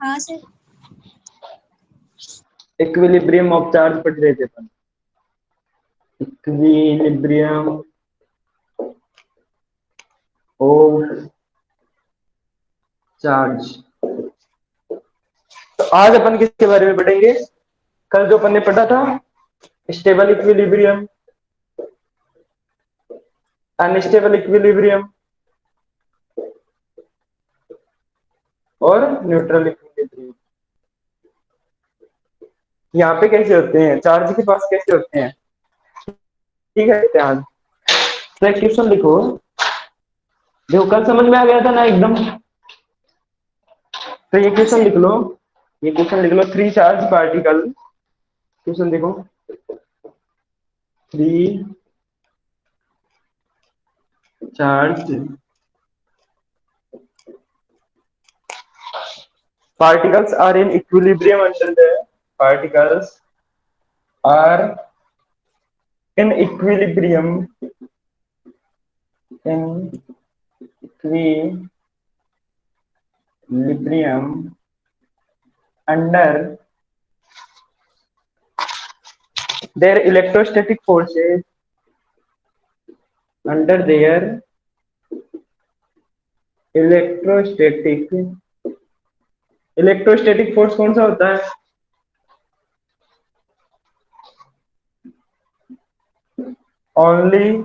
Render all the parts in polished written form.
हाँ sir. Equilibrium of charge पढ़ रहे थे अपन। Equilibrium of charge. तो आज अपन किसके बारे में पढ़ेंगे? कल जो अपन ने पढ़ा था स्टेबल इक्विलिब्रियम, अनस्टेबल इक्विलिब्रियम और न्यूट्रल इक्विलिब्रियम। यहाँ पे कैसे होते हैं, चार्ज के पास कैसे होते हैं, ठीक है ध्यान। तो एक क्वेश्चन लिखो, देखो कल समझ में आ गया था ना एकदम। तो ये क्वेश्चन लिख लो, ये क्वेश्चन लिख लो, थ्री चार्ज पार्टिकल। क्वेश्चन देखो, three charge particles are in equilibrium under the particles are in equilibrium under their electrostatic forces, under their electrostatic force कौन सा होता है? Only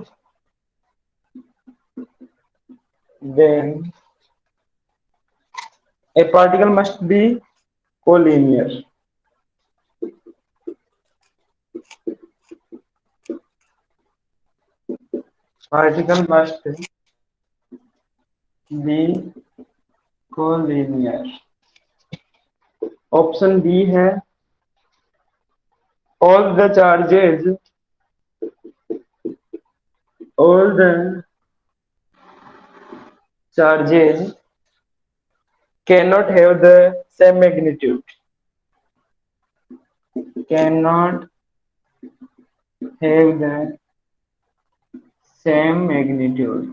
when a particle must be collinear. Particle must be collinear. Option B है all the charges cannot have the same magnitude, cannot have the same magnitude.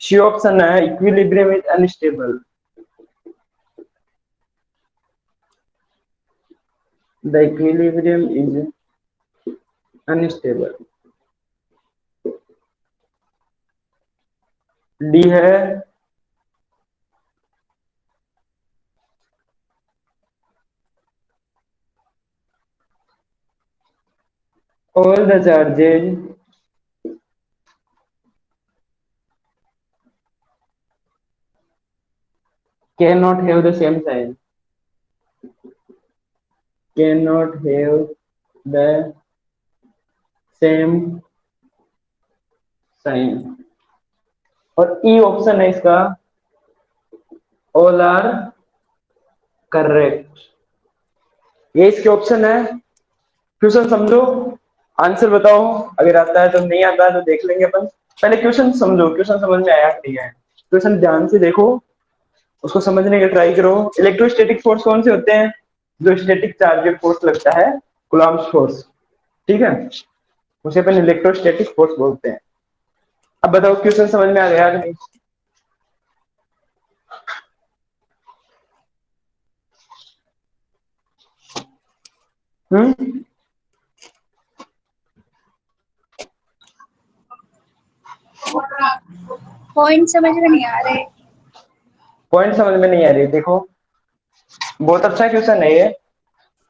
C option है equilibrium is unstable, the equilibrium is unstable. D है all the charges cannot have the same sign, cannot have the same sign। और E option है इसका all are correct, ये इसके option है। Question समझो, answer बताओ, अगर आता है तो, नहीं आता है तो देख लेंगे अपन। पहले क्वेश्चन समझो, क्वेश्चन समझ में आया नहीं है, क्वेश्चन ध्यान से देखो, उसको समझने का ट्राई करो। इलेक्ट्रोस्टैटिक फोर्स कौन से होते हैं? जो स्टैटिक चार्ज फोर्स लगता है, कूलम्ब फोर्स, ठीक है, उसे अपन इलेक्ट्रोस्टैटिक फोर्स बोलते हैं। अब बताओ क्वेश्चन समझ में आ गया कि नहीं? पॉइंट समझ में नहीं आ रहे। पॉइंट समझ में नहीं आ रही, देखो बहुत अच्छा क्वेश्चन है ये।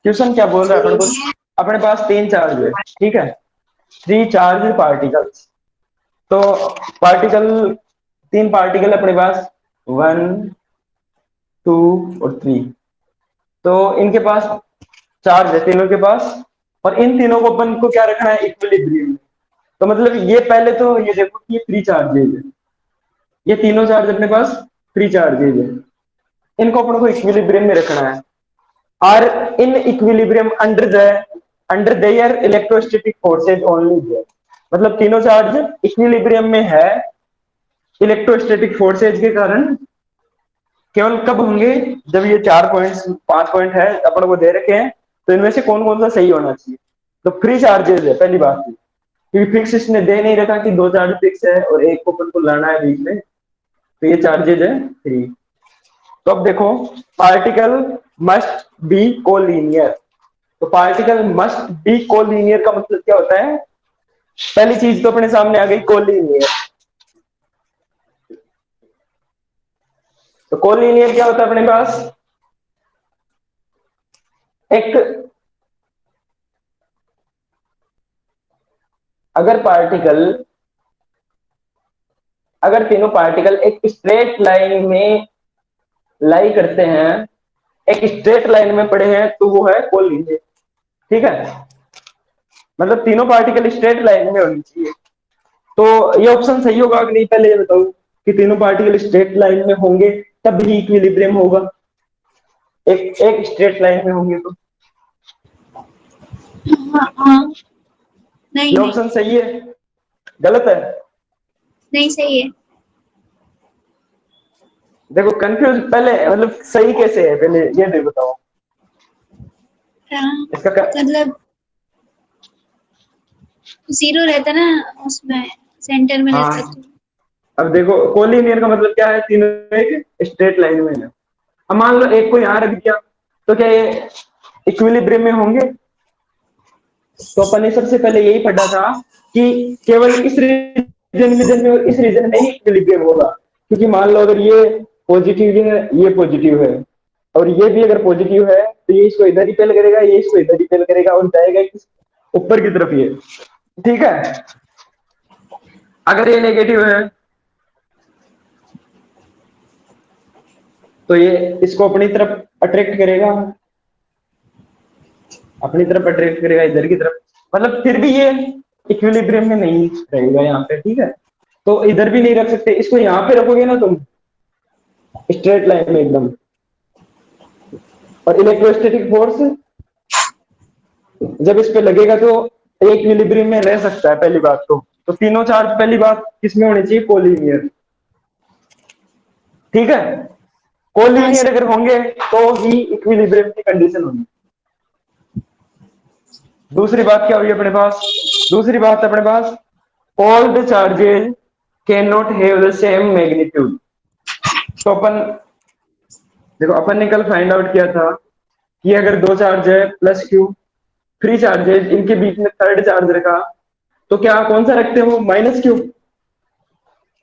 क्वेश्चन क्या बोल रहा है अपन को? अपने पास तीन चार्ज है, ठीक है, थ्री चार्ज पार्टिकल्स। तो पार्टिकल, तीन पार्टिकल अपने पास, वन टू और थ्री। तो इनके पास चार्ज है तीनों के पास, और इन तीनों को अपन को क्या रखना है? इक्विलिब्रियम में। तो मतलब ये पहले तो ये देखो कि ये फ्री चार्जेज है, ये तीनों चार्ज अपने पास फ्री चार्जेज है, इनको अपन को इक्विलिब्रियम में रखना है। Are in equilibrium under their electrostatic forces only there. मतलब तीनों चार्ज इक्विलिब्रियम में है इलेक्ट्रोस्टैटिक फोर्सेज के कारण। केवल कब होंगे? जब ये 4 पॉइंट्स 5 पॉइंट है अपन को दे रखे हैं, तो इनमें से कौन कौन सा सही होना चाहिए? तो फ्री चार्जेस है पहली बात, क्योंकि फिक्स इसने दे नहीं रखा कि दो चार्ज फिक्स है और एक को अपन को लाना है बीच में। तो ये चार्जेज है 3। तो अब देखो पार्टिकल मस्ट बी कोलिनियर। तो पार्टिकल मस्ट बी कोलिनियर का मतलब क्या होता है? पहली चीज तो अपने सामने आ गई कोलिनियर। तो कोलिनियर क्या होता है अपने पास? एक अगर पार्टिकल अगर तीनों पार्टिकल एक स्ट्रेट लाइन में लाई करते हैं, एक स्ट्रेट लाइन में पड़े हैं, तो वो है कोलिनियर। ठीक है, मतलब तीनों पार्टिकल स्ट्रेट लाइन में होनी चाहिए। तो ये ऑप्शन सही होगा कि नहीं, पहले ये बताओ कि तीनों पार्टिकल स्ट्रेट लाइन में होंगे तब ही इक्विलिब्रियम होगा। एक एक स्ट्रेट लाइन में होंगे तो हाँ हाँ। नहीं ये नहीं ऑप्शन सही है, गलत है? नहीं, सही है। देखो कंफ्यूज पहले, मतलब सही कैसे है पहले ये दे बताओ हाँ, इसका मतलब जीरो रहता ना उसमें, सेंटर में रहता हाँ, तो। अब देखो कोलिनियर का मतलब क्या है? तीनों एक स्ट्रेट लाइन में है। अब मान लो एक को यहाँ रख दिया, तो क्या ये इक्विलिब्रियम में होंगे? तो अपन ने सबसे पहले यही पढ़ा था कि केवल इस रीजन में और इस रीजन में ही इक्विलिब्रियम होगा। क्योंकि मान लो अगर ये पॉजिटिव है, ये पॉजिटिव है, और ये भी अगर पॉजिटिव है, तो ये इसको इधर रिपेल करेगा, ये इसको इधर रिपेल करेगा, और जाएगा ऊपर की तरफ ये। ठीक है, अगर ये नेगेटिव है तो ये इसको अपनी तरफ अट्रैक्ट करेगा, अपनी तरफ अट्रैक्ट करेगा इधर की तरफ। मतलब फिर भी ये इक्विलिब्रियम में नहीं रहेगा यहाँ पे। ठीक है, तो इधर भी नहीं रख सकते, इसको यहाँ पे रखोगे ना तुम स्ट्रेट लाइन में एकदम। और इलेक्ट्रोस्टैटिक फोर्स जब इस पे लगेगा तो एक इक्विलिब्रियम में रह सकता है, पहली बात तो तीनों चार्ज पहली बात किसमें होने चाहिए? कोलिनियर। ठीक है, हाँ कोलिनियर सर। अगर होंगे तो ही इक्विलिब्रियम की कंडीशन होगी। दूसरी बात क्या हुई अपने पास? दूसरी बात अपने पास all the charges can not have the same magnitude. तो अपन देखो, अपन ने कल फाइंड आउट किया था कि अगर दो चार्ज है प्लस क्यू, फ्री चार्जेस, इनके बीच में थर्ड चार्ज रखा, तो क्या कौन सा रखते हो? Minus Q.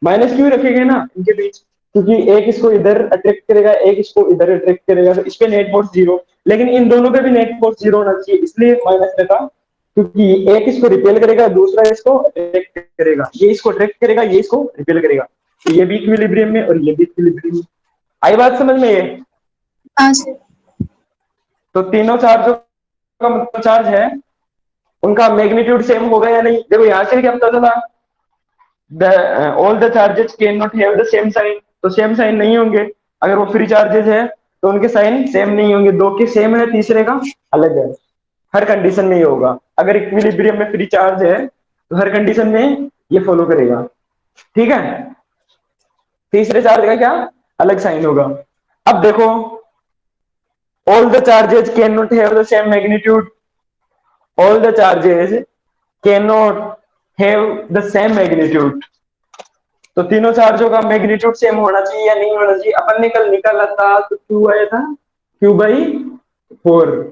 माइनस क्यू रखेंगे ना इनके बीच, क्योंकि एक इसको इधर अट्रैक्ट करेगा, एक इसको इधर अट्रैक्ट करेगा, तो इस पे नेट फोर्स जीरो। लेकिन इन दोनों पे भी नेट फोर्स जीरो होना चाहिए, इसलिए माइनस रखा, क्योंकि एक इसको रिपेल करेगा, दूसरा इसको अट्रैक्ट करेगा, ये इसको अट्रैक्ट करेगा, ये इसको रिपेल करेगा, तो ये भी इक्विलिब्रियम में और ये भी इक्विलिब्रियम में। आई बात समझ में? ये हाँ सर। तो तीनों चार्जों का मतलब चार्ज है, उनका मैग्नीट्यूड सेम होगा या नहीं? देखो यहाँ से क्या पता चला? All the charges can not have the same sign. तो सेम साइन नहीं होंगे। अगर वो फ्री चार्जेस है तो उनके साइन सेम नहीं होंगे, दो के सेम है, तीसरे का अलग है। हर कंडीशन में ये होगा। अगर इक्विलिब्रियम में फ्री चार्ज है तो हर कंडीशन में ये फॉलो करेगा। ठीक है, तीसरे चार्ज का क्या अलग साइन होगा? अब देखो all the charges can not have the same magnitude. All the charges can not have the same magnitude. तो तीनों चार्जों का मैग्नीट्यूड सेम होना चाहिए या नहीं होना चाहिए? अपन ने कल निकाला था तो क्यू आया था Q/4।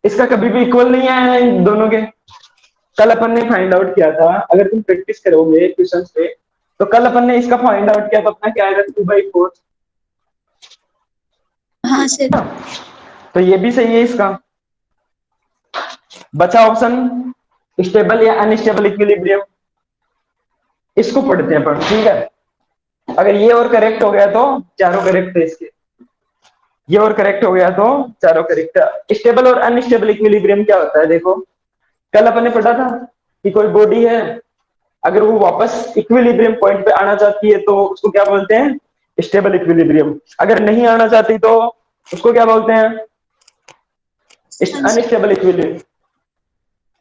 इसका कभी भी इक्वल नहीं आया है इन दोनों के। कल अपन ने फाइंड आउट किया था, अगर तुम प्रैक्टिस करोगे क्वेश्चन पे, तो कल अपन ने इसका फाइंड आउट किया था, अपना क्या आएगा? Q/4। हाँ सर। तो ये भी सही है इसका। बचा ऑप्शन स्टेबल या अनस्टेबल इक्विलिब्रियम, इसको पढ़ते हैं अपन। ठीक है, अगर ये और करेक्ट हो गया तो चारों करेक्ट है इसके, ये और करेक्ट हो गया तो चारों करेक्ट। स्टेबल और अनस्टेबल इक्विलिब्रियम क्या होता है? देखो कल अपन ने पढ़ा था कि कोई बॉडी है, अगर वो वापस इक्विलिब्रियम पॉइंट पे आना चाहती है तो उसको क्या बोलते हैं? Stable equilibrium. अगर नहीं आना चाहती तो उसको क्या बोलते हैं? Unstable equilibrium.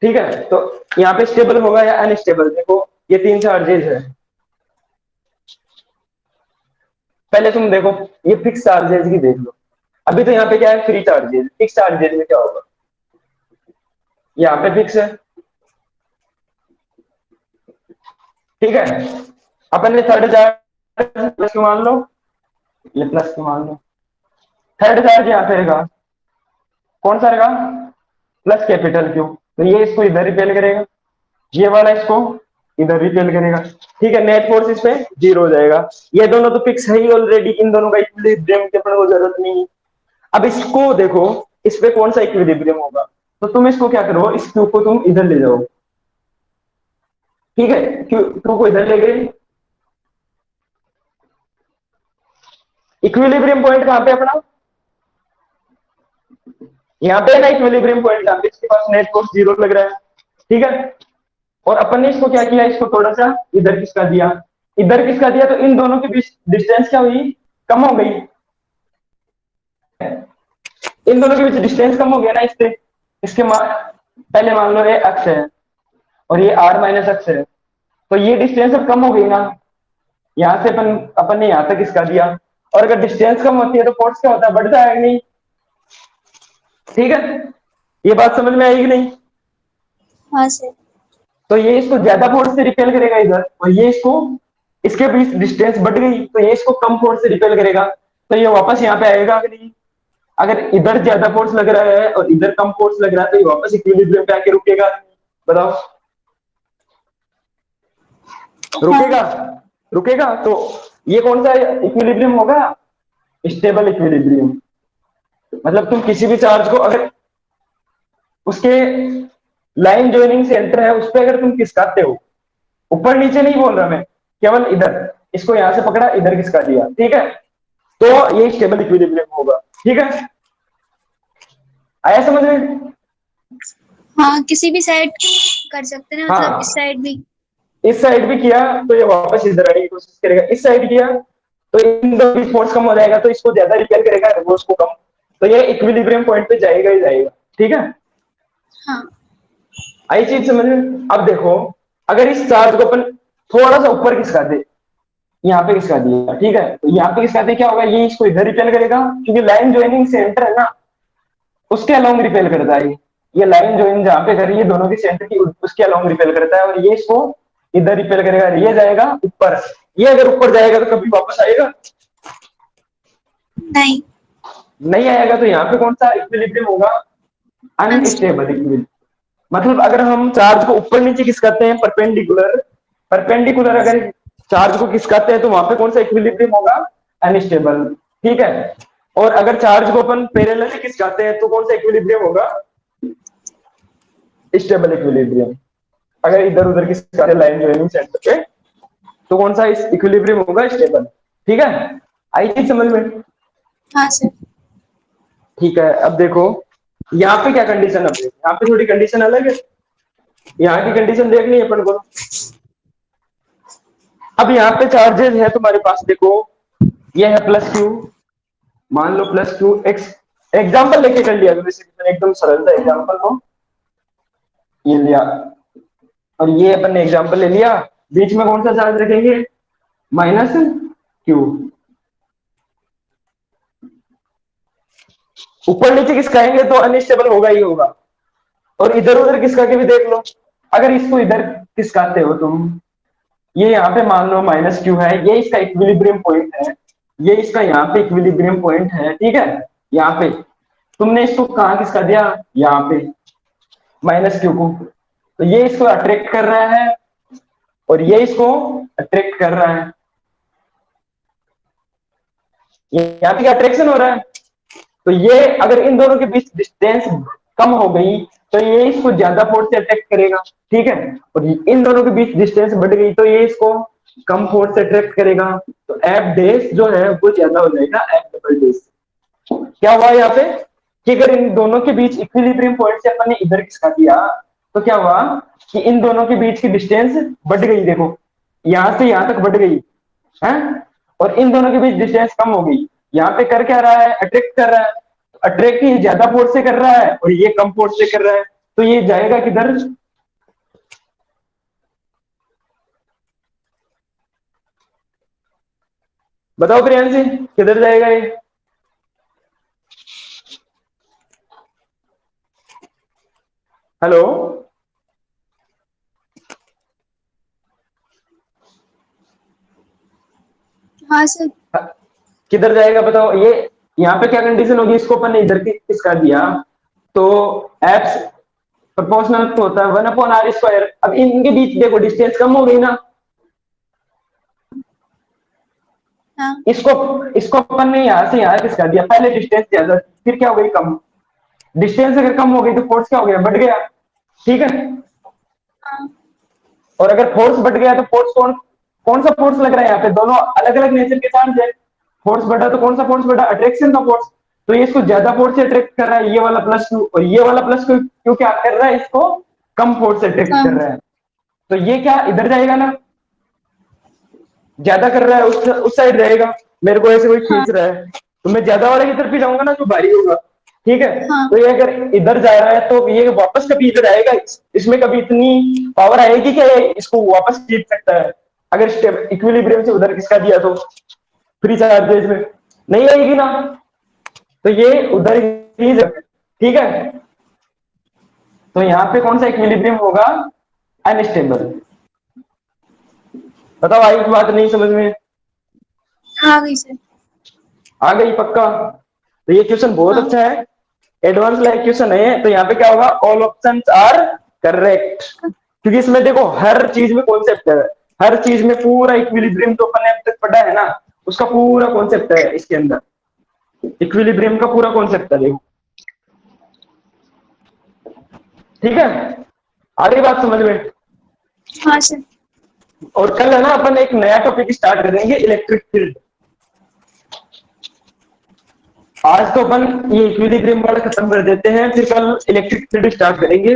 ठीक है, तो यहाँ पे स्टेबल होगा या अनस्टेबल? देखो ये तीन चार्जेस है, पहले तुम देखो ये फिक्स चार्जेस की देख लो। अभी तो यहाँ पे क्या है? Free charges. फिक्स चार्जेस में क्या होगा? यहाँ पे फिक्स है। ठीक है, अपन ने थर्ड चार्ज प्लस क्यू मान लो, ये प्लस क्यू मान लो। थर्ड चार्ज यहाँ पे रहेगा, कौन सा रहेगा, प्लस कैपिटल क्यू। तो ये इसको इधर रिपेल करेगा, ये वाला इसको इधर रिपेल करेगा। ठीक है, नेट फोर्स इस पे जीरो हो जाएगा। ये दोनों तो फिक्स है ही ऑलरेडी, इन दोनों का इक्विलिब्रियम की अपने को जरूरत नहीं है। अब इसको देखो, इस पे कौन सा इक्विलिब्रियम होगा, तो तुम इसको क्या करो, इस क्यू को तुम इधर ले जाओ। ठीक है, क्यू को इधर ले गए। इक्विलिब्रियम पॉइंट कहां पे अपना, यहाँ पे ना इक्विलिब्रियम पॉइंट, यहाँ पे इसके पास नेट फोर्स जीरो लग रहा है। ठीक है, और अपन ने इसको क्या किया, इसको थोड़ा सा इधर खिसका दिया, इधर खिसका दिया, तो इन दोनों के बीच डिस्टेंस क्या हुई, कम हो गई। इन दोनों के बीच डिस्टेंस कम हो गया ना इससे। इसके पहले मान लो ये अक्ष है और ये r माइनस अक्ष है, तो ये डिस्टेंस अब कम हो गई ना। यहां से अपन अपन ने यहां तक खिसका दिया, और अगर डिस्टेंस कम होती है तो फोर्स क्या होता है, बढ़ता है नहीं। ठीक है, ये बात समझ में आएगी नहीं। हाँ सर। तो ये इसको ज्यादा फोर्स से रिपेल करेगा इधर, और ये इसको, इसके बीच डिस्टेंस बढ़ गई तो ये इसको कम फोर्स से रिपेल करेगा, तो ये वापस यहाँ पे आएगा कि नहीं। अगर इधर ज्यादा फोर्स लग रहा है और इधर कम फोर्स लग रहा है तो ये वापस इक्विलिब्रियम पे आके रुकेगा, बताओ। रुकेगा, हाँ। रुकेगा। तो ये कौन सा इक्विलिब्रियम होगा, स्टेबल इक्विलिब्रियम। मतलब तुम किसी भी चार्ज को अगर उसके लाइन ज्वाइनिंग सेंटर है उस पर अगर तुम खिसकाते हो, ऊपर नीचे नहीं बोल रहा मैं, केवल इधर, इसको यहां से पकड़ा इधर खिसका दिया, ठीक है, तो ये स्टेबल इक्विलिब्रियम होगा। ठीक है, आया समझ में। हाँ, किसी भी साइड कर सकते हैं ना, मतलब इस हाँ, साइड भी। इस साइड भी किया तो ये वापस इधर आने की कोशिश करेगा, इस साइड किया तो इन दोनों की फोर्स कम हो जाएगा, तो इसको ज्यादा रिपेल करेगा, रिवर्स को कम, तो ये इक्विलिब्रियम पॉइंट पे जाएगा ही जाएगा। ठीक है, हाँ। आई चीज समझ में। अब देखो, अगर इस चार्ज को अपन थोड़ा सा ऊपर खिसका दे, यहाँ पे खिसका दिया, ठीक है, तो यहाँ पे खिसकाते क्या होगा, ये इसको इधर रिपेल करेगा, क्योंकि लाइन ज्वाइनिंग सेंटर है ना, उसके अलोंग रिपेल करता है। ये लाइन ज्वाइन जहां पे कर रही है दोनों की सेंटर की, उसके अलोंग रिपेल करता है, और ये इसको इधर रिपेल करेगा, ये जाएगा ऊपर। ये अगर ऊपर जाएगा तो कभी वापस आएगा नहीं। नहीं आएगा, तो यहाँ पे कौन सा इक्विलिब्रियम होगा, अनस्टेबल। Unstable equilibrium. मतलब अगर हम चार्ज को ऊपर नीचे खिसकाते हैं परपेंडिकुलर, परपेंडिकुलर अगर चार्ज को खिसकाते हैं तो वहां पे कौन सा इक्विलिब्रियम होगा, अनस्टेबल। ठीक है, और अगर चार्ज को अपन पैरेलली खिसकाते हैं तो कौन सा इक्विलिब्रियम होगा, स्टेबल इक्विलिब्रियम। अगर इधर उधर खिसकाते लाइन ज्वाइनिंग सेंटर पे तो कौन सा इस इक्विलिब्रियम होगा, स्टेबल। ठीक है, आई चीज समझ में। हाँ सर। ठीक है, अब देखो यहाँ पे क्या कंडीशन है, यहाँ पे थोड़ी कंडीशन अलग है, यहाँ की कंडीशन देखनी है अपन को। अब यहाँ पे चार्जेस है तुम्हारे पास, देखो ये है प्लस क्यू, मान लो प्लस क्यू एक्स, एग्जाम्पल लेके कर लिया एकदम सरल था एग्जाम्पल को, ये लिया, और ये अपन ने एग्जाम्पल ले लिया, बीच में कौन सा चार्ज रखेंगे, माइनस क्यू। ऊपर नीचे किसकाएंगे तो अनस्टेबल होगा ही होगा, और इधर उधर किसका के भी देख लो। अगर इसको इधर किसकाते हो तुम, ये यहाँ पे मान लो माइनस क्यू है, ये इसका इक्विलिब्रियम पॉइंट है, ये इसका यहाँ पे इक्विलिब्रियम पॉइंट है, ठीक है, यहाँ पे तुमने इसको कहाँ किसका दिया, यहाँ पे माइनस क्यू को, तो ये इसको अट्रैक्ट कर रहा है और ये इसको अट्रैक्ट कर रहा है, ये यहाँ पे अट्रैक्शन हो रहा है। तो ये अगर इन दोनों के बीच डिस्टेंस कम हो गई तो ये इसको ज्यादा फोर्स से अट्रैक्ट करेगा, ठीक है, और इन दोनों के बीच डिस्टेंस बढ़ गई तो ये इसको कम फोर्स से अट्रैक्ट करेगा, तो एफ डैश जो है वो ज्यादा हो जाएगा एफ डबल डैश। क्या हुआ यहाँ पे कि अगर इन दोनों के बीच इक्विलिब्रियम पॉइंट से अपन ने इधर खिसका दिया तो क्या हुआ कि इन दोनों के बीच की डिस्टेंस बढ़ गई, देखो यहां से यहां तक बढ़ गई है, और इन दोनों के बीच डिस्टेंस कम हो गई। यहाँ पे कर क्या रहा है, अट्रैक्ट कर रहा है, अट्रैक्ट ये ज्यादा फोर्स से कर रहा है और ये कम फोर्स से कर रहा है, तो ये जाएगा किधर, बताओ प्रियांशी किधर जाएगा ये, हेलो। हाँ सर। किधर जाएगा बताओ? ये यहाँ पे क्या कंडीशन होगी, इसको अपन ने इधर की इसका दिया तो एप्स प्रोपोर्शनल तो होता है 1/r²। अब इनके बीच देखो डिस्टेंस कम हो गई ना, हाँ इसको इसको अपन ने यहाँ से यहाँ किसका दिया, पहले डिस्टेंस ज्यादा फिर क्या हो गई कम। डिस्टेंस अगर कम हो गई तो फोर्स क्या हो गया, बढ़ गया। ठीक है, हाँ और अगर फोर्स बढ़ गया तो फोर्स कौन कौन सा फोर्स लग रहा है यहाँ पे, दोनों अलग अलग नेचर के चार्ज है। फोर्स बढ़ा तो कौन सा फोर्स बढ़ा, अट्रैक्शन का फोर्स। तो ये इसको ज्यादा फोर्स से अट्रैक्ट कर रहा है, ये वाला प्लस टू, और ये वाला प्लस टू क्यों क्या कर रहा है, इसको कम फोर्स से अट्रैक्ट कर कम। रहा है। तो ये क्या इधर जाएगा ना, ज्यादा कर रहा है उस साइड जाएगा। मेरे को ऐसे कोई हाँ खींच रहा है तो मैं ज्यादा वाले की तरफ ही जाऊंगा ना जो भारी होगा। ठीक है, हाँ तो ये अगर इधर जा रहा है तो ये वापस कभी इधर आएगा, इसमें कभी इतनी पावर आएगी कि ये इसको वापस खींच सकता है। अगर इक्विलिब्रियम से उधर किसका दिया तो फ्री चार्जेज में नहीं आएगी ना, तो ये उधर ही ठीक है। तो यहाँ पे कौन सा इक्विलिब्रियम होगा, अनस्टेबल। बताओ आई बात नहीं समझ में? आ गई सर। आ गई पक्का? तो ये क्वेश्चन बहुत हाँ अच्छा है, एडवांस लाइक क्वेश्चन है। तो यहाँ पे क्या होगा, ऑल ऑप्शंस आर करेक्ट, क्योंकि इसमें देखो हर चीज में कॉन्सेप्ट है, हर चीज में पूरा इक्विलिब्रियम तो अपन ने अब तक पढ़ा है ना, उसका पूरा कॉन्सेप्ट है इसके अंदर, इक्विलिब्रियम का पूरा कॉन्सेप्ट है देखो। ठीक है, आ गई बात समझ में? हाँ सर। और कल है ना अपन एक नया टॉपिक स्टार्ट करेंगे, इलेक्ट्रिक फील्ड। आज तो अपन ये इक्विलिब्रियम वाला खत्म कर देते हैं, फिर कल इलेक्ट्रिक फील्ड स्टार्ट करेंगे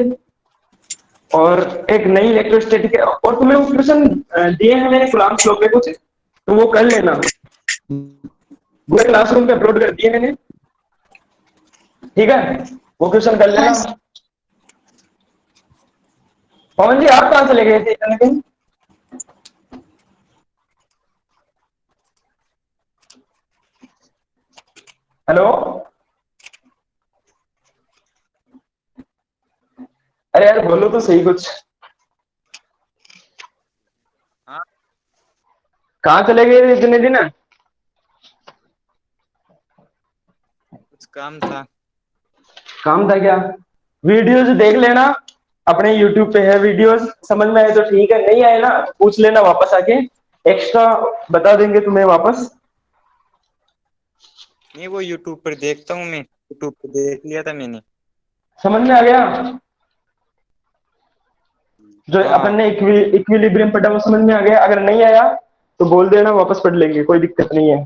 और एक नई इलेक्ट्रोस्टैटिक। और तुम्हें वो क्वेश्चन दिए हैं मैंने कूलम्ब लॉ पे कुछ, तो वो कर लेना, पूरे क्लासरूम पे अपलोड कर दिए मैंने। ठीक है, वो क्वेश्चन कर हाँ लेना। सर। पवन जी आप कहाँ चले गए थे इतने दिन? हेलो, अरे यार बोलो तो सही कुछ। हाँ, कहाँ चले गए थे इतने दिन? कुछ काम था। काम था क्या? वीडियोस देख लेना, अपने यूट्यूब पे है वीडियोस, समझ में आए तो ठीक है, नहीं आए ना पूछ लेना वापस आके, एक्स्ट्रा बता देंगे तुम्हें वापस। नहीं, वो यूट्यूब पर देखता हूँ मैं, यूट्यूब पर देख लिया था मैंने। समझ में आ गया? जो अपन हाँ, ने इक्विलिब्रियम पढ़ा वो समझ में आ गया? अगर नहीं आया तो बोल देना, वापस पढ़ लेंगे, कोई दिक्कत नहीं है।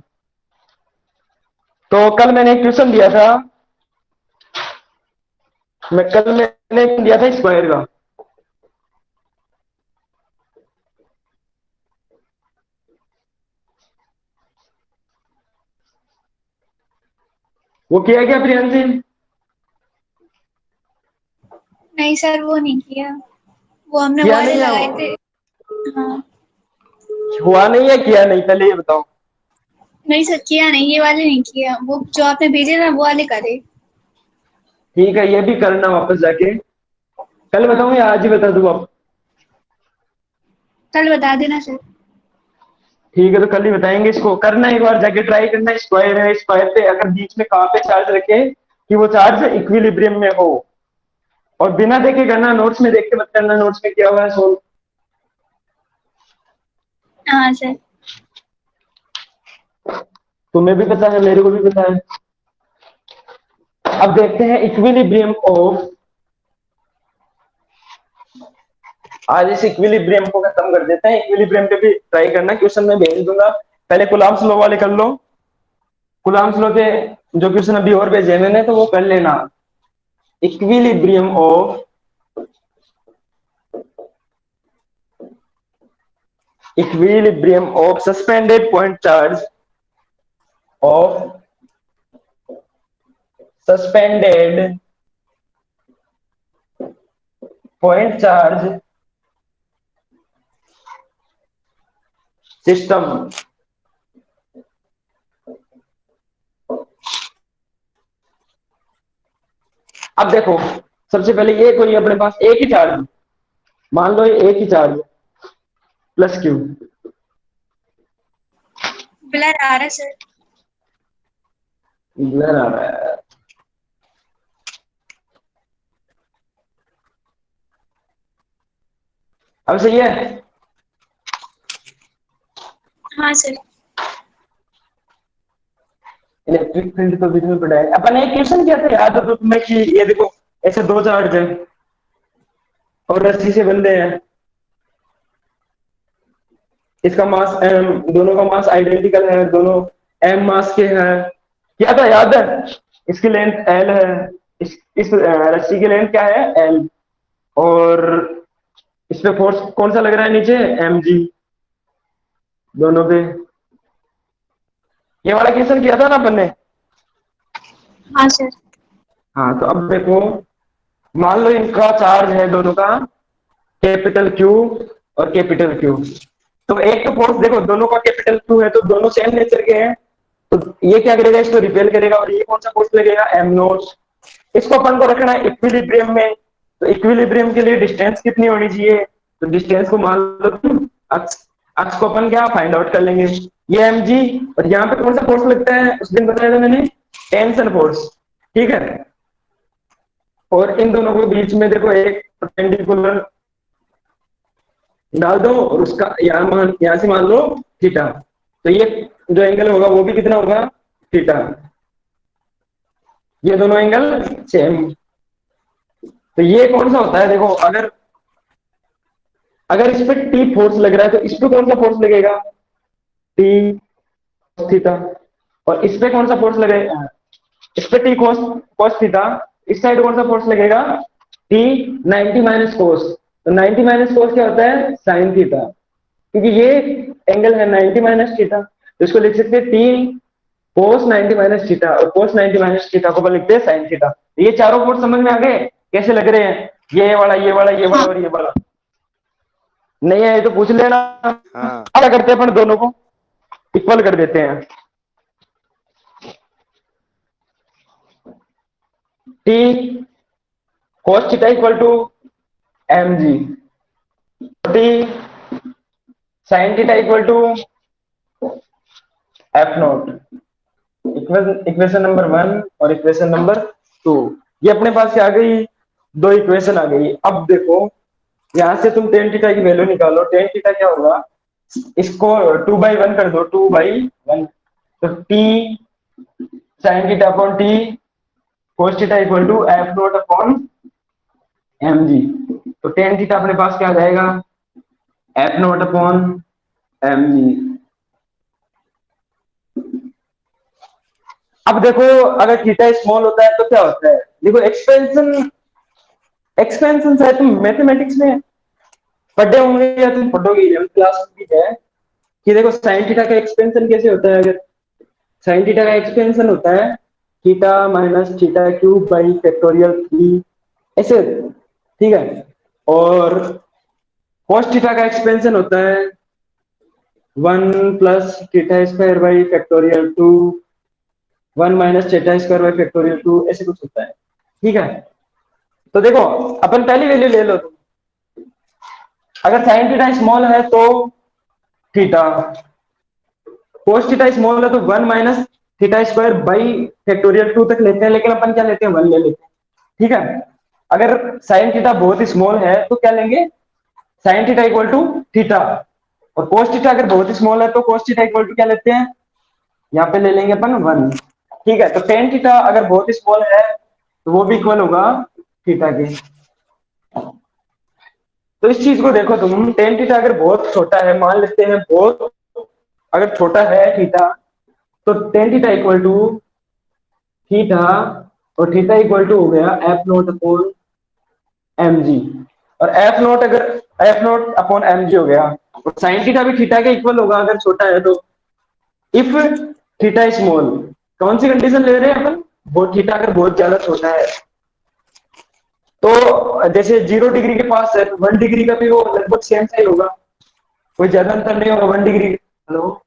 तो कल मैंने एक क्वेश्चन दिया था, कल मैंने दिया था स्क्वायर का। वो किया क्या प्रियांशी? नहीं सर वो नहीं किया, वो हमने किया वाले नहीं है? लगाए थे। हाँ। हुआ नहीं है, किया नहीं, पहले ये बताओ। नहीं सर किया नहीं, ये वाले नहीं किया, वो जो आपने भेजे ना वो वाले करे। ठीक है, ये भी करना वापस जाके। कल हाँ बताऊं या आज ही बता दूं आप? कल बता देना सर। ठीक है, तो कल ही बताएंगे। इसको करना एक बार जाके ट्राई करना, स्क्वायर है, स्क्वायर पे अगर बीच में कहाँ पे चार्ज रखे कि वो चार्ज इक्विलिब्रियम में हो, और बिना देखे करना, नोट्स में देख के मत करना, नोट्स में किया हुआ है सोल्व। हाँ सर। तुम्हें भी पता है, मेरे को भी पता है। अब देखते हैं इक्विलिब्रियम ऑफ, आज इस इक्विलिब्रियम को खत्म कर देते हैं। इक्विलिब्रियम पे भी ट्राई करना, क्वेश्चन मैं भेज दूंगा। पहले कूलम्ब लॉ वाले कर लो, कूलम्ब लॉ के जो क्वेश्चन अभी और भेजे मैंने तो वो कर लेना। Equilibrium of, equilibrium of suspended point charge of suspended point charge system. अब देखो, सबसे पहले ये कोई अपने पास एक ही चार्ज, मान लो ये एक ही चार्ज प्लस क्यू, ब्लर आ रहा है सर। ब्लर आ रहा है। अब सही है। हाँ सर। इलेक्ट्रिक फील्ड तो बीच में पड़ा है। अपन एक क्वेश्चन किया था याद हो तो तुम्हें कि ये देखो ऐसे दो चार्ज है और रस्सी से बंधे हैं, इसका मास m, दोनों का मास आइडेंटिकल है, दोनों m मास के हैं। क्या था याद है? इसकी लेंथ l है, इस रस्सी की लेंथ क्या है? l। और इस पे फोर्स कौन सा लग रहा है नीचे? mg दोनों पे। ये वाला क्वेश्चन किया था ना अपन ने। हाँ सर। हाँ तो अब देखो, मान लो इनका चार्ज है दोनों का कैपिटल Q और कैपिटल Q। तो एक तो फोर्स देखो दोनों का कैपिटल Q है तो दोनों सेम नेचर के हैं, तो ये क्या करेगा? इसको रिपेल करेगा। और ये कौन सा फोर्स लगेगा? m note. इसको अपन को रखना है इक्विलिब्रियम में। तो इक्विलिब्रियम के लिए डिस्टेंस कितनी होनी चाहिए? तो डिस्टेंस को मान लो तुम अक्स, अक्स को अपन क्या फाइंड आउट कर लेंगे? ये mg। और यहाँ पे कौन सा फोर्स लगता है? उस दिन बताया था मैंने, टेंशन फोर्स। ठीक है। और इन दोनों के बीच में देखो एक परपेंडिकुलर डाल दो और उसका यहाँ से मान लो थीटा। तो ये जो एंगल होगा वो भी कितना होगा? थीटा। ये दोनों एंगल सेम। तो ये कौन सा होता है? देखो अगर अगर इस पे टी फोर्स लग रहा है तो इस पे कौन सा फोर्स लगेगा? T theta. और इस पे कौन सा फोर्स लगेगा? इस पे टी कोस कोस थीटा। इस साइड कौन सा फोर्स लगेगा? T 90 minus cos. तो 90 माइनस कोस क्या होता है? Sine theta. क्योंकि ये एंगल है 90 माइनस थीटा, तो इसको लिख सकते हैं टी कोस 90 माइनस थीटा। और कोस 90 माइनस थीटा को अपन लिखते हैं साइन थीटा। ये चारों फोर्स समझ में आ गए कैसे लग रहे हैं? ये वाला, ये वाला, ये वाला और ये वाला। नहीं है तो पूछ लेना। हाँ। क्या करते हैं अपन दोनों को इक्वल कर देते हैं। T cos theta equal to mg, T sin theta equal to F nought. Equation number 1 और इक्वेशन नंबर 2 ये अपने पास क्या आ गई? दो इक्वेशन आ गई। अब देखो यहां से तुम टेन थीटा की वैल्यू निकालो। टेन थीटा क्या होगा? इसको 2/1 कर दो, 2/1। तो T sine theta upon T cos theta equal to F nought upon M G. तो टेन थीटा अपने पास क्या आ जाएगा? F nought upon M G. अब देखो अगर थीटा स्मॉल होता है तो क्या होता है? देखो एक्सपेंशन, एक्सपेंशन शायद तुम मैथमेटिक्स में पढ़े होंगे या तुम पढ़ोगे 11th क्लास में भी है कि देखो साइन थीटा का एक्सपेंशन कैसे होता है। अगर साइन थीटा का एक्सपेंशन होता है theta minus theta cube by factorial 3 ऐसे, ठीक है। और cos थीटा का एक्सपेंशन होता है 1 plus theta square by factorial 2, 1 minus theta square by factorial 2 ऐसे कुछ होता है। ठीक है। तो देखो अपन पहली वैल्यू ले लो तुम। अगर साइन थीटा स्मॉल है तो थीटा, cos थीटा स्मॉल है तो 1 minus theta square by factorial 2 तक लेते हैं, लेकिन अपन क्या लेते हैं? 1 ले लेते हैं। ठीक है। अगर साइन थीटा बहुत स्मॉल है तो क्या लेंगे? Sine theta equal to theta. और cos थीटा अगर बहुत स्मॉल है तो cos थीटा इक्वल टू क्या लेते हैं? यहाँ पे ले लेंगे अपन 1। ठीक है। तो टेन थीटा अगर बहुत स्मॉल है तो वो भी इक्वल होगा थीटा के। तो इस चीज को देखो तुम, टेन थीटा अगर बहुत छोटा है, मान लेते हैं बहुत अगर छोटा है थीटा, तो tan theta equal to theta और थीटा इक्वल टू हो गया F nought upon M G. और एफ नोट अगर F nought upon M G हो गया, और साइन थीटा भी थीटा के इक्वल होगा अगर छोटा है तो। इफ थीटा स्मॉल, कौन सी कंडीशन ले रहे हैं अपन? बहुत थीटा अगर बहुत ज्यादा छोटा है तो जैसे 0 डिग्री के पास है तो 1 डिग्री का भी वो लगभग सेम साइज होगा, कोई ज्यादा अंतर नहीं होगा 1 डिग्री। हेलो,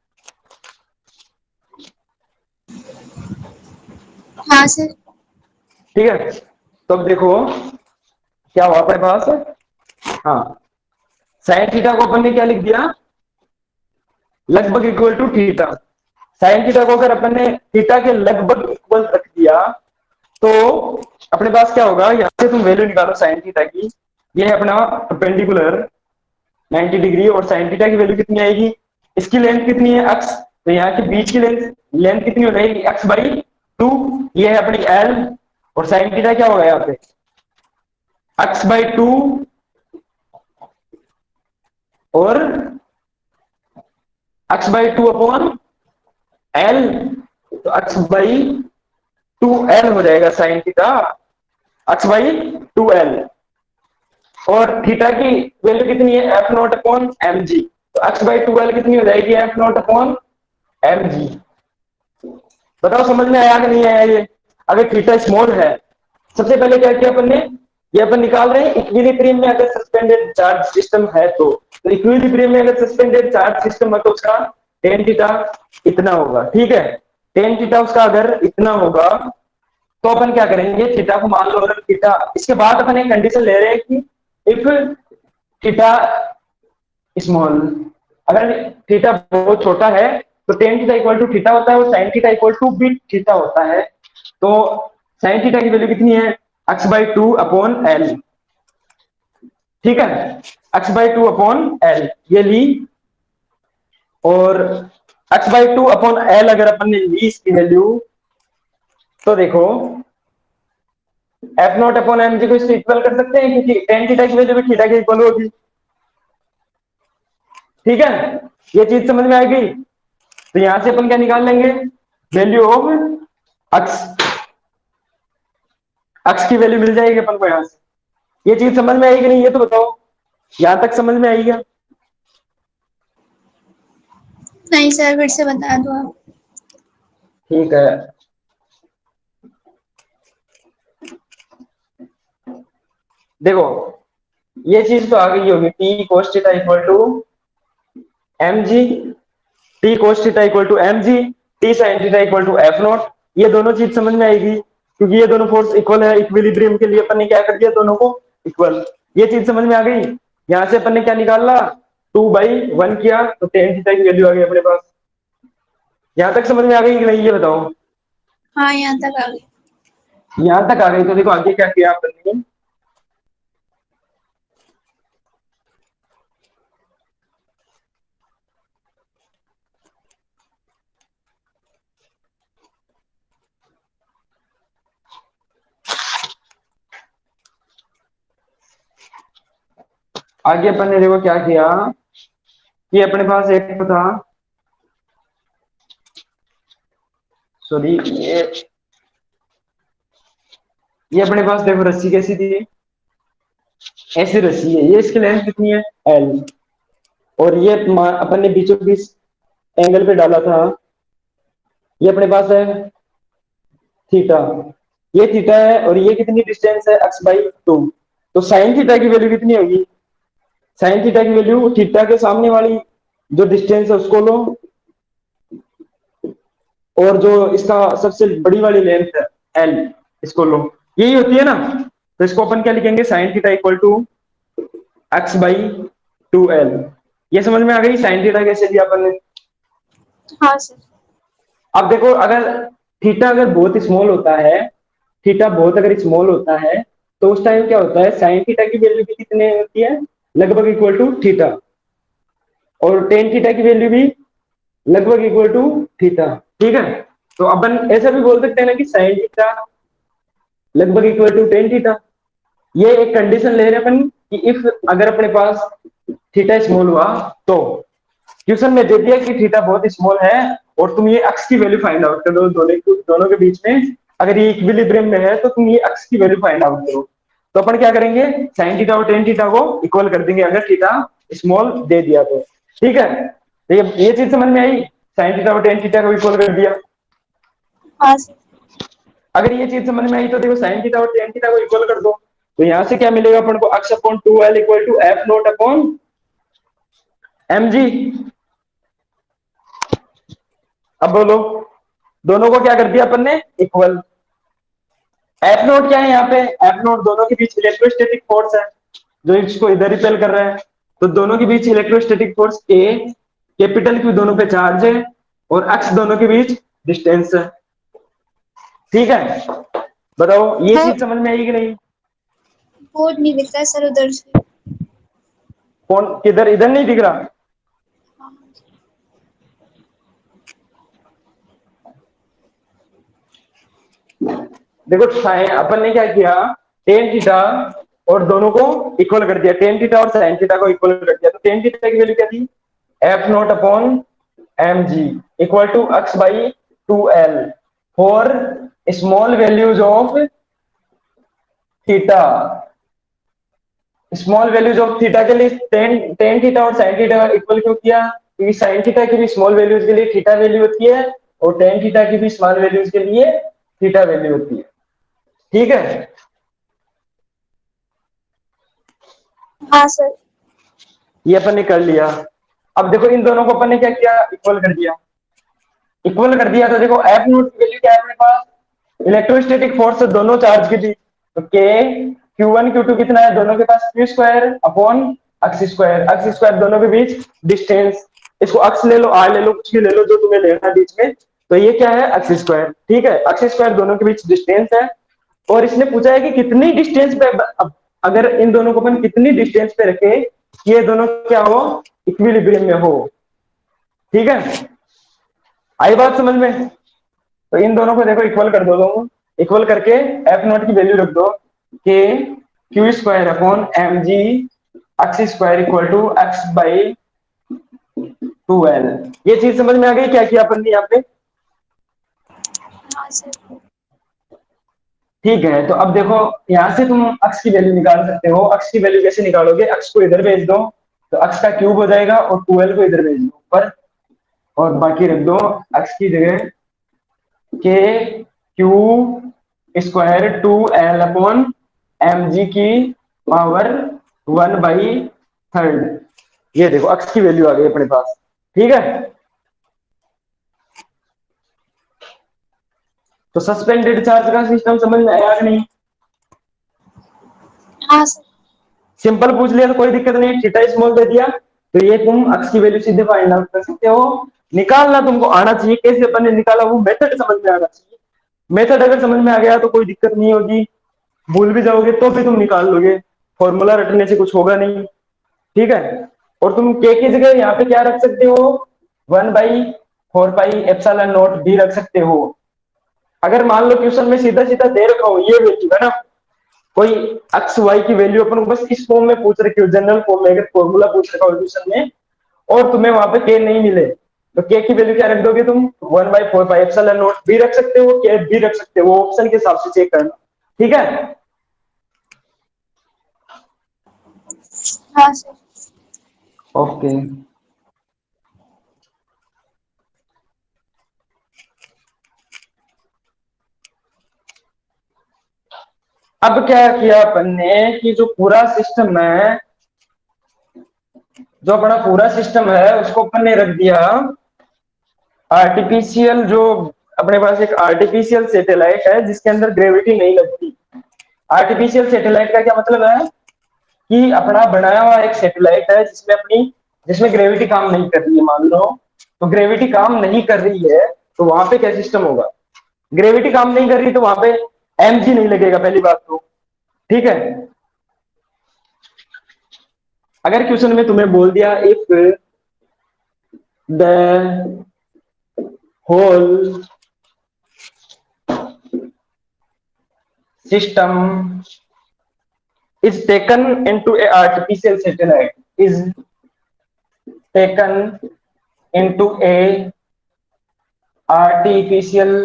हाँ सर। ठीक है। तो अब देखो क्या हुआ अपने पास। हाँ, साइन थीटा को अपन ने क्या लिख दिया? लगभग equal to theta. Sine theta को अगर अपन ने थीटा के लगभग इक्वल रख दिया तो अपने पास क्या होगा, यहाँ से तुम वैल्यू निकालो साइन थीटा की, ये है अपना परपेंडिकुलर 90 डिग्री, और साइन थीटा की वैल्यू कितनी आएगी, इसकी लेंथ कितनी है x, तो यहाँ के बीच की लेंथ लेंथ कितनी हो जाएगी x/2, ये है अपनी l, और साइन थीटा क्या होगा यहाँ पे x/2 और x/2 अपॉन l, तो x/2l हो जाएगा साइन थीटा, x/2l, और थीटा की वैल्यू कितनी है f0 अपॉन mg, तो x/2l कितनी हो जाएगी f0 अपॉन mg। बताओ समझ में आया कि नहीं आया ये। अगर थीटा स्मॉल है, सबसे पहले क्या किया अपन ने, ये अपन निकाल रहे हैं इक्विलिब्रियम में अगर सस्पेंडेड चार्ज सिस्टम है तो इक्विलिब्रियम में अगर सस्पेंडेड चार्ज सिस्टम है तो उसका टेन थीटा इतना होगा, ठीक है। टेन थीटा उसका अगर इतना होगा तो अपन क्या करेंगे, थीटा को मान लो अगर थीटा, इसके बाद अपन एक कंडीशन ले रहे हैं कि इफ थीटा स्मॉल, अगर थीटा बहुत छोटा है तो tan theta equal to theta होता है और साइन थीटा इक्वल टू भी थीटा होता है, तो साइन थीटा की वैल्यू कितनी है x/2 अपॉन l, ठीक है, x/2 अपॉन l ये ली, और x/2 अपॉन l अगर अपन ने ली इसकी वैल्यू, तो देखो f0 अपॉन mg को इससे इक्वल कर सकते हैं क्योंकि टेन थीटा की वैल्यू भी थीटा के इक्वल होगी, ठीक है, ये चीज समझ में आएगी। तो यहां से अपन क्या निकाल लेंगे, वैल्यू ऑफ x, x की वैल्यू मिल जाएगी अपन को यहां से। ये चीज समझ में आएगी नहीं, ये तो बताओ, यहां तक समझ में आएगी क्या? नहीं सर, फिर से बता दो आप। ठीक है, देखो ये चीज तो आ गई होगी, t cos theta equal to mg, t cos theta equal to mg, t sin theta equal to f0, ये दोनों चीज समझ में आएगी क्योंकि ये दोनों फोर्स इक्वल है, इक्विलिब्रियम के लिए अपन ने क्या कर दिया, दोनों को इक्वल, ये चीज समझ में आ गई। यहां से अपन ने क्या निकाला, 2/1 किया तो टेन थीटा की वैल्यू आ गई अपने पास। यहां तक समझ में आ गई कि नहीं, ये बताओ। हाँ, यहाँ तक आ गई। यहां तक आ गई तो देखो आगे क्या किया अपन ने, आगे अपन ने देखो क्या किया कि अपने पास एक तो था, सॉरी, ये अपने पास देखो रस्सी कैसी थी, ऐसी रस्सी है, ये इसकी लेंथ कितनी है l, और ये अपन ने बीचों बीच एंगल पे डाला था, ये अपने पास है थीटा, ये थीटा है, और ये कितनी डिस्टेंस है x/2, तो साइन थीटा की वैल्यू कितनी होगी, साइन थीटा की वैल्यू थीटा के सामने वाली जो डिस्टेंस है उसको लो, और जो इसका सबसे बड़ी वाली लेंथ है l इसको लो, यही होती है ना, तो इसको अपन क्या लिखेंगे, sign theta equal to x/2l। ये समझ में आ गई साइन थीटा कैसे लिया अपन ने। हाँ सर। अब देखो अगर थीटा अगर बहुत स्मॉल होता है, थीटा बहुत अगर स्मॉल होता है तो उस टाइम क्या होता है, साइन थीटा की वैल्यू भी कितने होती है, लगभग इक्वल टू थीटा, और टेन थीटा की वैल्यू भी लगभग इक्वल टू थीटा, ठीक है। तो अपन ऐसा भी बोल सकते हैं ना कि साइन थीटा लगभग इक्वल टू टेन थीटा, ये एक कंडीशन ले रहे अपन कि इफ अगर अपने पास थीटा स्मॉल हुआ, तो क्वेश्चन में दे दिया कि थीटा बहुत स्मॉल है और तुम ये x की वैल्यू फाइंड आउट करो, दोनों के बीच में अगर ये इक्विलिब्रियम में है तो तुम ये x की वैल्यू फाइंड आउट करो, तो अपन क्या करेंगे, साइन थीटा और टेन थीटा को इक्वल कर देंगे अगर थीटा स्मॉल दे दिया तो, ठीक है। तो ये चीज समझ में आई, साइन थीटा और टेन थीटा को इक्वल कर दिया। हाँ सर। अगर ये चीज समझ में आई तो देखो साइन थीटा और टेन थीटा को इक्वल कर दो, तो यहां से क्या मिलेगा अपन को, x/2l equal to f0 upon mg। अब बोलो, दोनों को क्या कर दिया अपन ने, इक्वल। f0 क्या है यहाँ पे, f0 दोनों के बीच इलेक्ट्रोस्टैटिक फोर्स है जो इसको इधर रिपेल कर रहा है, तो दोनों के बीच electrostatic force A, capital Q दोनों पे चार्ज है, और एक्स दोनों के बीच डिस्टेंस है। ठीक है, बताओ ये चीज समझ में आई कि नहीं? बोर्ड नहीं दिख रहा है सर उधर से। कौन किधर? इधर नहीं दिख रहा? देखो साइन अपन ने क्या किया, टेन थीटा और दोनों को इक्वल कर दिया, टेन थीटा और साइन थीटा को इक्वल कर दिया। तो टेन थीटा की वैल्यू क्या थी? F nought upon M G equal to X by two L for small values of theta. Small values of theta के लिए टेन टेन थीटा और साइन थीटा का इक्वल क्यों किया? क्योंकि साइन थीटा की भी स्मॉल वैल्यूज के लिए थीटा वैल्यू होती है और टेन थीटा की भी स्मॉल वैल्यूज के लिए थीटा वैल्यू होती है। ठीक है, हाँ सर। ये अपन ने कर लिया। अब देखो इन दोनों को अपन ने क्या किया, इक्वल कर दिया। इक्वल कर दिया तो देखो एफ नोट की वैल्यू क्या है अपने पास? इलेक्ट्रोस्टैटिक फोर्स दोनों चार्ज की थी, तो के क्यू वन क्यू टू कितना है दोनों के पास? Q square upon X square. X square दोनों के बीच डिस्टेंस, इसको अक्स ले लो, आर ले लो, कुछ भी ले लो जो तुम्हें लेना है बीच में। तो ये क्या है? X square. ठीक है, एक्स स्क्वायर दोनों के बीच डिस्टेंस है। और इसने पूछा है कि कितनी डिस्टेंस पे, अगर इन दोनों को अपन कितनी डिस्टेंस पे रखे कि ये दोनों क्या हो? इक्विलिब्रियम में हो। ठीक है, आई बात समझ में? तो इन दोनों को देखो इक्वल कर दो, दोनों इक्वल करके एफ नॉट की वैल्यू रख दो कि Q square upon M G X square equal to X by two L. ये चीज समझ में आ गई क्या किया अपन ने यहाँ पे? हाँ सर। ठीक है, तो अब देखो यहां से तुम अक्स की वैल्यू निकाल सकते हो। अक्स की वैल्यू कैसे निकालोगे? अक्स को इधर भेज दो तो अक्स का क्यूब हो जाएगा और 2l को इधर भेज दो ऊपर और बाकी रख दो अक्स की जगह के Q square two L upon M G की पावर 1/3। ये देखो अक्स की वैल्यू आ गई अपने पास। ठीक है, तो सस्पेंडेड चार्ज का सिस्टम समझ में आया कि नहीं? हाँ सर। सिंपल पूछ लिया तो कोई दिक्कत नहीं, थीटा स्मॉल दे दिया तो ये तुम अक्स की वैल्यू सीधे फाइंड आउट कर सकते हो। निकालना तुमको आना चाहिए, कैसे अपन ने निकाला वो मेथड समझ में आना चाहिए। मेथड अगर समझ में आ गया तो कोई दिक्कत नहीं होगी, भूल भी जाओगे तो भी तुम निकाल लोगे, फॉर्मूला रटने से कुछ होगा नहीं। ठीक है, और तुम के की जगह यहाँ पे क्या रख सकते हो? 1/4 पाई एप्सिलॉन नॉट भी रख सकते हो। अगर मान लो क्वेश्चन में सीधा सीधा दे रखा हो ये वैल्यू है ना, कोई एक्स वाई की वैल्यू अपन को बस इस फॉर्म में पूछ रखी हो, जनरल फॉर्म में, अगर फॉर्मूला पूछ रखा हो क्वेश्चन में और तुम्हें वहां पे के नहीं मिले तो के की वैल्यू क्या रख दोगे तुम? 1/4 पाई एप्सिलॉन नॉट भी रख सकते हो, के भी रख सकते हो, ऑप्शन के हिसाब से चेक करना। ठीक है, हाँ सर। ओके। अब क्या किया अपन ने कि जो पूरा सिस्टम है, जो अपना पूरा सिस्टम है उसको अपन ने रख दिया आर्टिफिशियल। जो अपने पास एक आर्टिफिशियल सैटेलाइट है जिसके अंदर ग्रेविटी नहीं लगती। आर्टिफिशियल सैटेलाइट का क्या मतलब है कि अपना बनाया हुआ एक सैटेलाइट है जिसमें ग्रेविटी काम नहीं कर रही है। मान लो तो ग्रेविटी काम नहीं कर रही है तो वहां पे क्या सिस्टम होगा? ग्रेविटी काम नहीं कर रही तो वहां पे mg नहीं लगेगा पहली बात तो। ठीक है, अगर क्वेश्चन में तुम्हें बोल दिया if the whole system is taken into a artificial satellite, is taken into a artificial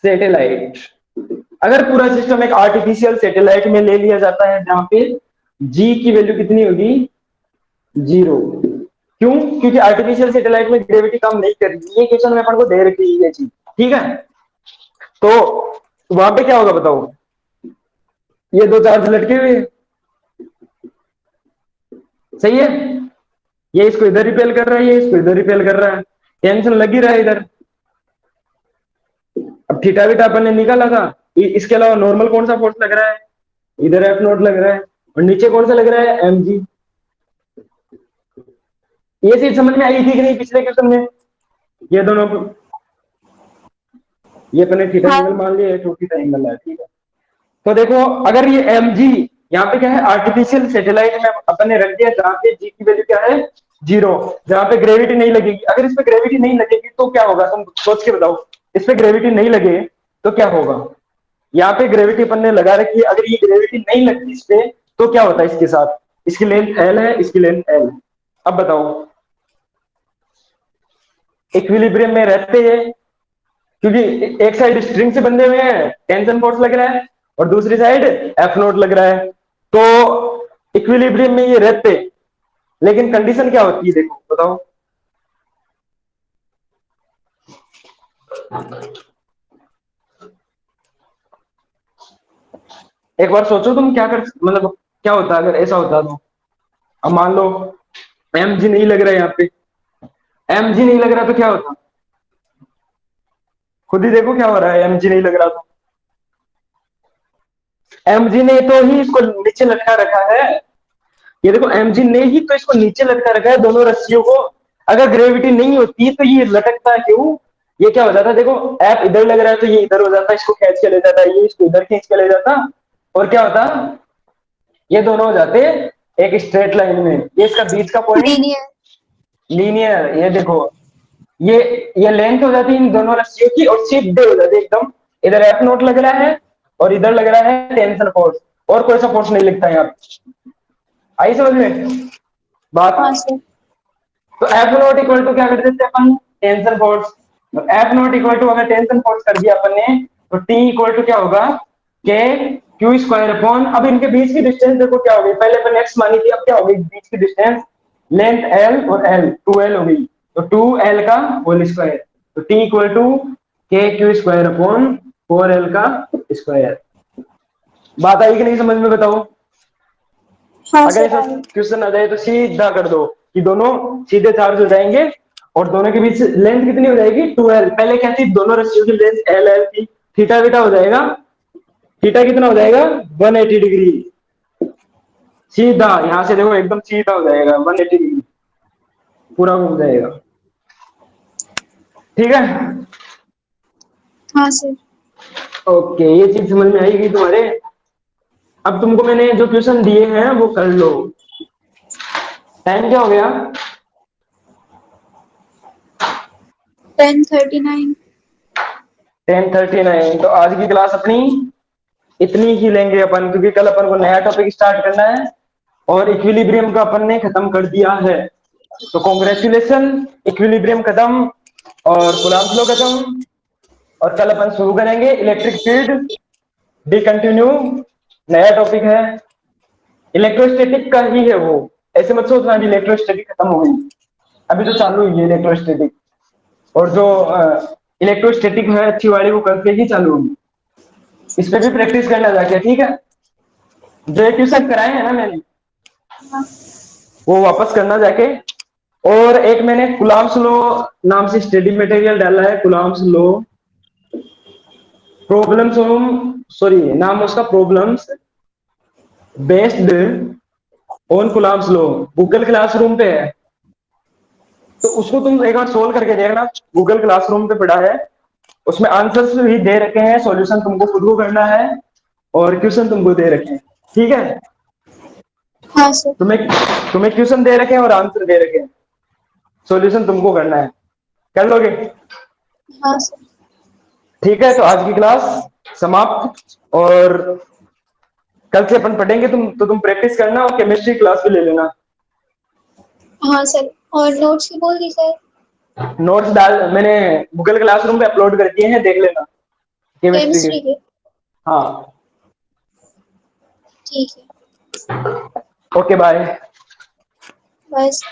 satellite. अगर पूरा सिस्टम एक आर्टिफिशियल सैटेलाइट में ले लिया जाता है जहां पे जी की वैल्यू कितनी होगी? 0। क्यों? क्योंकि आर्टिफिशियल सैटेलाइट में ग्रेविटी काम नहीं कर रही है, क्वेश्चन में अपन को दे रखी है ये चीज। ठीक है, तो वहां पे क्या होगा बताओ? ये दो चार्ज लटके हुए, सही है, ये इसको इधर रिपेल कर रहा है, ये इसको इधर रिपेल कर रहा है, टेंशन लगी रहा है इधर। अब थीटा बीटा अपन ने निकाला था, इसके अलावा नॉर्मल कौन सा फोर्स लग रहा है? इधर एफ नोट लग रहा है। और नीचे कौन सा लग रहा है, mg। ये चीज समझ में आई थी कि नहीं पिछले क्वेश्चन में? ये दोनों ये अपने थीटा हाँ। एंगल मान लिया, ये 2 थीटा एंगल है, ठीक है। तो देखो अगर ये mg यहाँ पे क्या है, आर्टिफिशियल सैटेलाइट में अपन ने रख दिया जहां पे g की वैल्यू क्या है, 0, जहां पे ग्रेविटी नहीं लगेगी। अगर इस पे ग्रेविटी नहीं लगेगी तो क्या होगा, तुम सोच के बताओ। इस पे ग्रेविटी नहीं लगे तो क्या होगा? यहाँ पे ग्रेविटी अपन ने लगा रखी है, अगर ये ग्रेविटी नहीं लगती इस पे तो क्या होता है इसके साथ? इसकी लेंथ l है, इसकी लेंथ l है। अब बताओ, इक्विलिब्रियम में रहते हैं क्योंकि एक साइड स्ट्रिंग से बंधे हुए हैं, टेंशन फोर्स लग रहा है, और दूसरी साइड एफ नोट लग रहा है, तो इक्विलिब्रियम में ये रहते। लेकिन कंडीशन क्या होती है, देखो बताओ। एक बार सोचो तुम क्या कर, मतलब क्या होता अगर ऐसा होता तो। अब मान लो एम जी नहीं लग रहा है, यहाँ पे एम जी नहीं लग रहा तो क्या होता? खुद ही देखो क्या हो रहा है, एम जी नहीं लग रहा तो। एम जी ने तो ही इसको नीचे लटका रखा है, ये देखो एम जी ने ही तो इसको नीचे लटका रखा है दोनों रस्सियों को। अगर ग्रेविटी नहीं होती तो ये लटकता क्यों? ये क्या हो जाता, देखो एफ इधर लग रहा है तो ये इधर हो जाता, इसको खींच के ले जाता, ये इसको इधर खींच के ले जाता, और क्या होता, ये दोनों हो जाते एक स्ट्रेट लाइन में। ये इसका बीच का पॉइंट लीनियर। लीनियर। ये देखो ये लेंथ हो जाती है इन दोनों रस्सियों की, और सीधे हो जाती है एकदम। इधर एफ नोट लग रहा है और इधर लग रहा है टेंशन फोर्स, और कोई सा फोर्स नहीं लिखता है यहाँ पे। आई समझ में बात? हाँ सर। तो एफ नोट इक्वल टू क्या कर देते हैं अपन, tension force. F naught equal to अगर टेंशन फोर्स कर दिया अपन ने, तो टी इक्वल टू क्या होगा, के क्यू स्क्वायर अपॉन, अब इनके बीच की डिस्टेंस देखो क्या होगी, पहले अपन एक्स मानी थी, अब क्या होगी बीच की डिस्टेंस, लेंथ एल और एल 2l हो गई, तो 2l का होल स्क्वायर, तो टी इक्वल टू के क्यू स्क्वायर अपॉन 4l का स्क्वायर। बात आई कि नहीं समझ में, बताओ। हाँ अगर सर ऐसा आई। क्वेश्चन आ जाए तो सीधा कर दो कि दोनों सीधे चार्ज हो जाएंगे, और दोनों के बीच लेंथ कितनी हो जाएगी, 2l। पहले क्या थी, दोनों रस्सियों की लेंथ एल एल थी, थीटा बीटा हो जाएगा, थीटा कितना हो जाएगा, 180 डिग्री। सीधा यहां से देखो एकदम सीधा हो जाएगा, 180 डिग्री पूरा घूम जाएगा, ठीक है। हाँ सर। ओके, ये चीज समझ में आएगी तुम्हारे। अब तुमको मैंने जो क्वेश्चन दिए हैं वो कर लो। टाइम क्या हो गया, 10:39। 10:39। तो आज की क्लास अपनी इतनी ही लेंगे अपन, क्योंकि कल अपन को नया टॉपिक स्टार्ट करना है, और इक्विलिब्रियम का अपन ने खत्म कर दिया है। तो कॉन्ग्रेचुलेशन, इक्विलिब्रियम खत्म और कूलम्ब लॉ खत्म, और कल अपन शुरू करेंगे इलेक्ट्रिक फील्ड, डी कंटिन्यू, नया टॉपिक है इलेक्ट्रोस्टैटिक का ही है वो। ऐसे मत सोचना कि इलेक्ट्रोस्टैटिक खत्म हो गई, अभी तो चालू हुई है इलेक्ट्रोस्टैटिक, और जो इलेक्ट्रोस्टैटिक है अच्छी वाली वो कल से ही चालू होगी। इस पे भी प्रैक्टिस करना जाके, ठीक है। जो क्वेश्चन कराए हैं ना मैंने हाँ। वो वापस करना जाके। और एक मैंने कूलम्ब्स लॉ नाम से स्टडी मटेरियल डाला है, कूलम्ब्स लॉ प्रॉब्लम्स, सॉरी नाम उसका problems based on Coulomb's law, Google classroom पे है, तो उसको तुम एक बार सोल्व करके देखना। गूगल क्लासरूम पे पड़ा है, उसमें आंसर्स भी दे रखे हैं, सॉल्यूशन तुमको खुद को करना है, और क्वेश्चन तुमको दे रखे हैं, ठीक है। हाँ सर। तुम्हें तुम्हें क्वेश्चन दे रखे हैं और आंसर दे रखे हैं, सॉल्यूशन तुमको करना है, कर लोगे? हाँ सर। ठीक है, तो आज की क्लास समाप्त, और कल से अपन पढ़ेंगे। तुम प्रैक्टिस करना, और केमिस्ट्री क्लास भी ले लेना। हाँ सर। और नोट्स की बोल दी सर। नोट्स डाल मैंने गूगल क्लासरूम पे अपलोड कर दिए हैं, देख लेना केमिस्ट्री के। केमिस्ट्री के। हाँ, ठीक है। Okay bye. बस।